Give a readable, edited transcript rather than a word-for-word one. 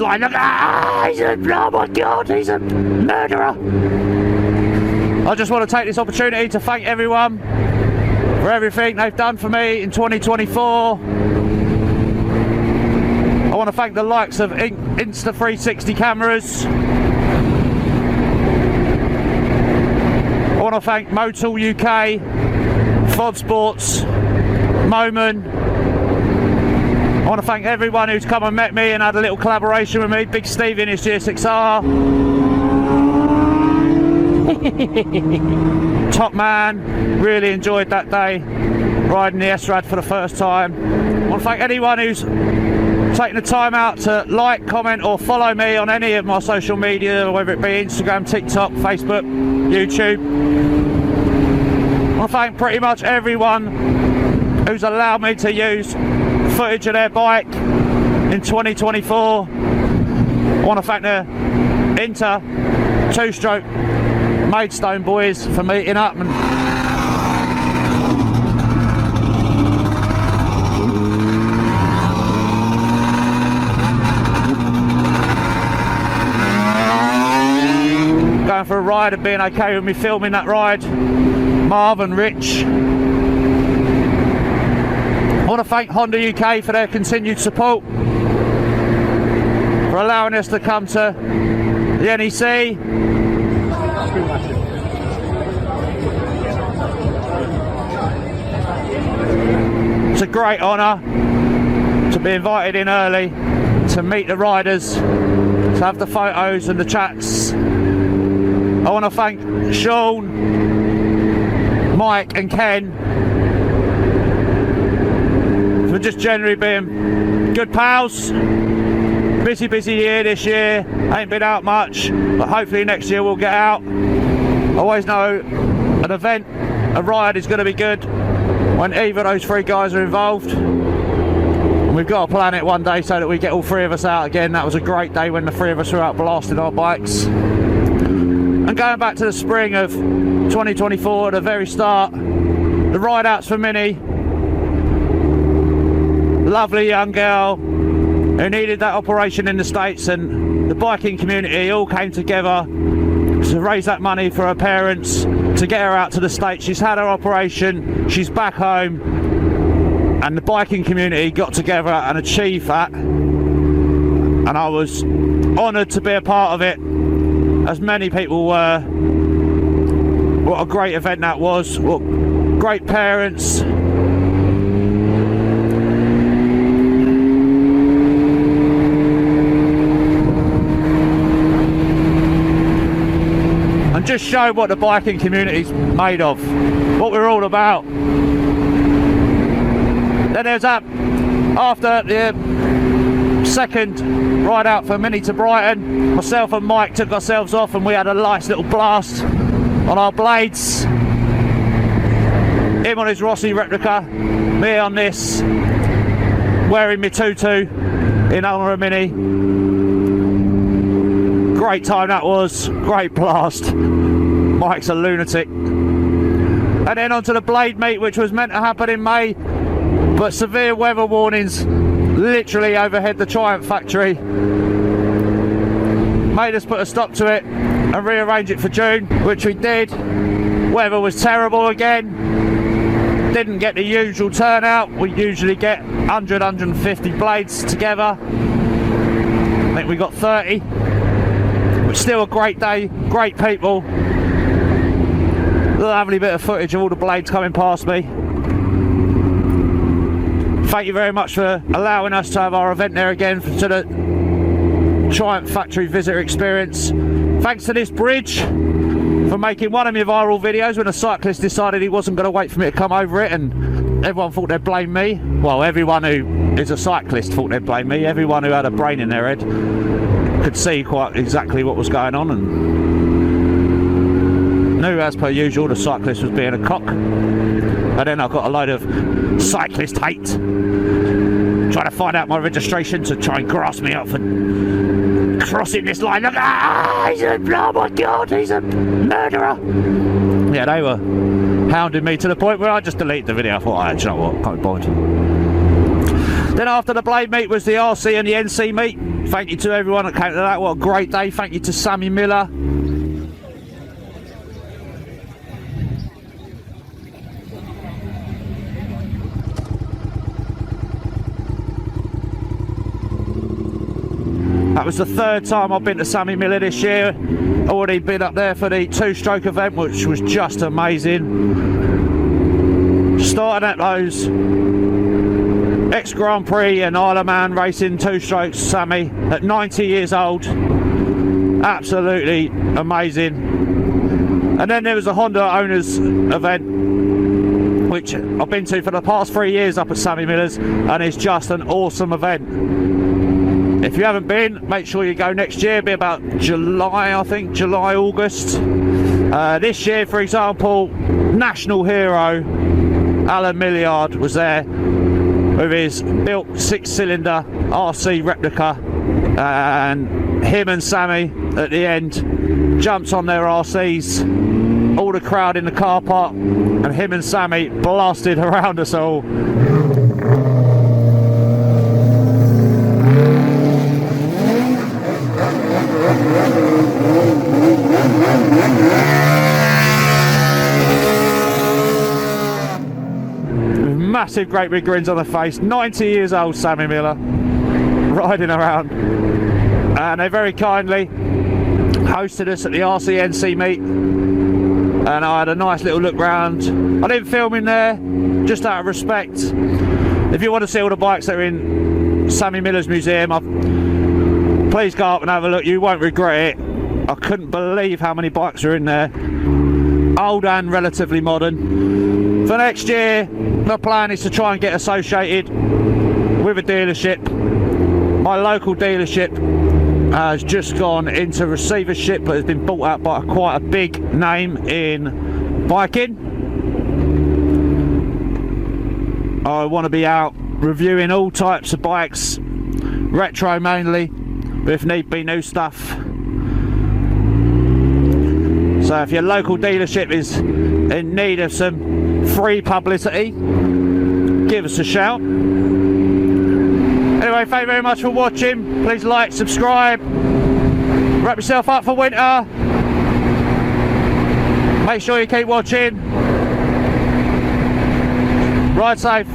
line. Look, oh my God, he's a murderer. I just want to take this opportunity to thank everyone for everything they've done for me in 2024. I want to thank the likes of Insta360 cameras. I want to thank Motul UK, Fodsports, Moman. I want to thank everyone who's come and met me and had a little collaboration with me. Big Steve in his GSX-R. Top man, really enjoyed that day riding the S-Rad for the first time. I want to thank anyone who's taking the time out to like, comment or follow me on any of my social media, whether it be Instagram, TikTok, Facebook, YouTube. I want to thank pretty much everyone who's allowed me to use footage of their bike in 2024. I want to thank the Inter two-stroke Maidstone boys for meeting up and going for a ride and being okay with me filming that ride. Marv and Rich. I want to thank Honda UK for their continued support, for allowing us to come to the NEC. It's a great honour to be invited in early, to meet the riders, to have the photos and the chats. I want to thank Sean, Mike and Ken for just generally being good pals. Busy year this year, ain't been out much, but hopefully next year we'll get out. I always know an event, a ride is going to be good when either of those three guys are involved. And we've got to plan it one day so that we get all three of us out again. That was a great day when the three of us were out blasting our bikes. And going back to the spring of 2024 at the very start, the ride outs for Minnie, lovely young girl who needed that operation in the States, and the biking community all came together to raise that money for her parents to get her out to the States. She's had her operation, she's back home, and the biking community got together and achieved that, and I was honoured to be a part of it, as many people were. What a great event that was, what great parents. And just show what the biking community's made of, what we're all about. Then there's that, after the second ride out for Minnie to Brighton, myself and Mike took ourselves off and we had a nice little blast on our blades. Him on his Rossi replica, me on this, wearing my tutu in honour of Minnie. Great time that was, great blast. Mike's a lunatic. And then on to the blade meet, which was meant to happen in May, but severe weather warnings literally overhead the Triumph factory made us put a stop to it and rearrange it for June, which we did. Weather was terrible again, didn't get the usual turnout. We usually get 100-150 blades together. I think we got 30, but still a great day, great people. Lovely bit of footage of all the blades coming past me. Thank you very much for allowing us to have our event there again to the Triumph Factory visitor experience. Thanks to this bridge for making one of my viral videos when a cyclist decided he wasn't going to wait for me to come over it, and everyone thought they'd blame me. Well, everyone who is a cyclist thought they'd blame me. Everyone who had a brain in their head could see quite exactly what was going on and knew, as per usual, the cyclist was being a cock. And then I got a load of cyclist hate, trying to find out my registration to try and grass me up for crossing this line. Look, oh my God, he's a murderer. Yeah, they were hounding me to the point where I just deleted the video. I thought, do you know what, can't be bothered. Then after the blade meet was the RC and the NC meet. Thank you to everyone that came to that. What a great day. Thank you to Sammy Miller. That was the third time I've been to Sammy Miller this year. Already been up there for the two-stroke event, which was just amazing. Started at those ex-Grand Prix and Isle of Man racing two-strokes, Sammy, at 90 years old. Absolutely amazing. And then there was a Honda Owners event, which I've been to for the past 3 years up at Sammy Miller's, and it's just an awesome event. If you haven't been, make sure you go next year. It'll be about July, I think, July, August. This year, for example, national hero Alan Milliard was there with his built 6-cylinder RC replica, and him and Sammy at the end jumped on their RCs, all the crowd in the car park, and him and Sammy blasted around us all. Massive great big grins on the face. 90 years old Sammy Miller, riding around, and they very kindly hosted us at the RCNC meet, and I had a nice little look round. I didn't film in there, just out of respect. If you want to see all the bikes that are in Sammy Miller's museum, please go up and have a look. You won't regret it. I couldn't believe how many bikes are in there, old and relatively modern. For next year, the plan is to try and get associated with a dealership. My local dealership has just gone into receivership, but has been bought out by quite a big name in biking. I want to be out reviewing all types of bikes, retro mainly, but if need be, new stuff. So if your local dealership is in need of some free publicity, give us a shout. Anyway, thank you very much for watching. Please like, subscribe, wrap yourself up for winter. Make sure you keep watching. Ride safe.